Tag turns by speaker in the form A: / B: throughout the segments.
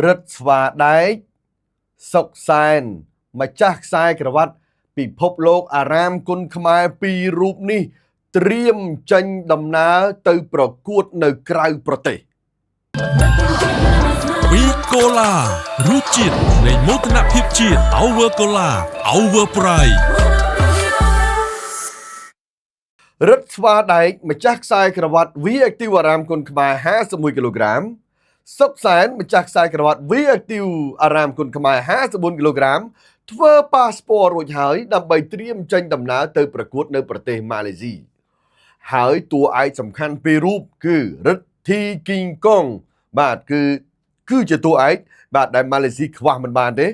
A: រឹតស្វាដែកសុកសែនម្ចាស់ខ្សែក្រវ៉ាត់ពិភពលោកអារាមគុណខ្មែរពីររូបនេះត្រៀមចេញដំណើរទៅប្រកួតនៅក្រៅប្រទេស
B: វីកូឡារសជាតិនៃមោទនភាពជាតិ Our Cola Our Pride
A: រឹតស្វាដែកម្ចាស់ខ្សែក្រវ៉ាត់ V-Active អារាមគុណខ្មែរ51គីឡូក្រាមសុកសែនម្ចាស់ខ្សែក្រវ៉ាត់ V-Active អារាមគុណខ្មែរ54គីឡូក្រាមធ្វើប៉ាសពតរួចហើយដើម្បីត្រៀមចេញដំណើរទៅប្រកួតនៅប្រទេសម៉ាឡេស៊ីហើយតួឯកសំខាន់ពីររូបគឺរិទ្ធីគីងកុងបាទគឺជាតួឯកបាទដែលម៉ាឡេស៊ីខ្វះមិនបានទេ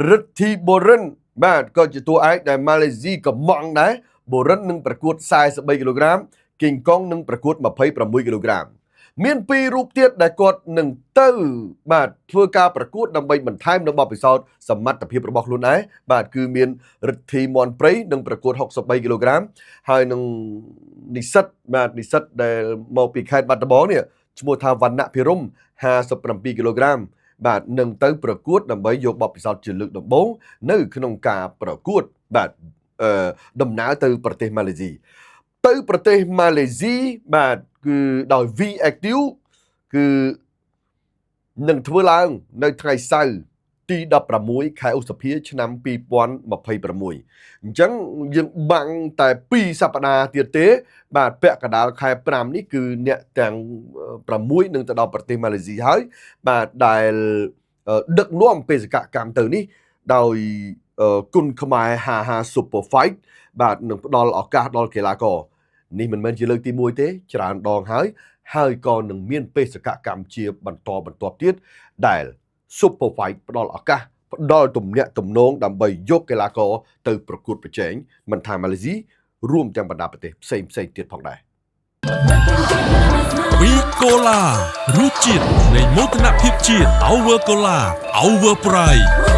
A: រិទ្ធីបូរិនបាទក៏ជាតួឯកដែលម៉ាឡេស៊ីកំងដែរបូរិននឹងប្រកួត43គីឡូក្រាមគីងកុងនឹងប្រកួត26គីឡូក្រាមមានពីររូបទៀតដែលគាត់នឹងទៅបាទធ្វើការប្រកួតដើម្បីបន្ថែមនៅបទពិសោធន៍សមត្ថភាពរបស់ខ្លួនដែរបាទគឺមានរិទ្ធីមន់ព្រៃនឹងប្រកួត63គីឡូក្រាមហើយនឹងនិស្សិតដែលមកពីខេត្តបាត់ដំបងនេះឈ្មោះថាវណ្ណៈភិរម57គីឡូក្រាមបាទនឹងទៅប្រកួតដើម្បីយកបទពិសោធន៍ជាលើកដំបូងនៅក្នុងការប្រកួតបាទដំណើរទៅប្រទេសម៉ាឡេស៊ីទៅប្រទេសម៉ាឡេស៊ីបាទគឺដោយ V-Active គឺនឹងធ្វើឡើងនៅថ្ងៃសៅរ៍ទី16ខែឧសភាឆ្នាំ2026អញ្ចឹងយើងបាំងតែ2សប្តាហ៍ទៀតទេបាទពាក់កណ្ដាលខែ5នេះគឺអ្នកទាំង6នឹងទៅដល់ប្រទេសម៉ាឡេស៊ីហើយបាទដែលដឹកនាំបេសកកម្មទៅនេះដោយគុណខ្មែរ50 Super Fight បាទនឹងផ្ដល់ឱកាសដល់កីឡាករនេះមិនមែនជាលើកទី1ទេច្រើនដងហើយក៏នឹងមានបេសកកម្មជាបន្តបន្ទាប់ទៀតដែល Super Fight ផ្ដល់ឱកាសផ្ដល់ទំនាក់ទំនងដើម្បីយកកីឡាករទៅប្រកួតប្រជែងមិនថាម៉ាឡេស៊ីរួមទាំងបណ្ដាប្រទេសផ្សេងទៀតផងដែរ
B: វីកូឡារសជាតិនៃមោទនភាពជាតិ Our Cola Our Pride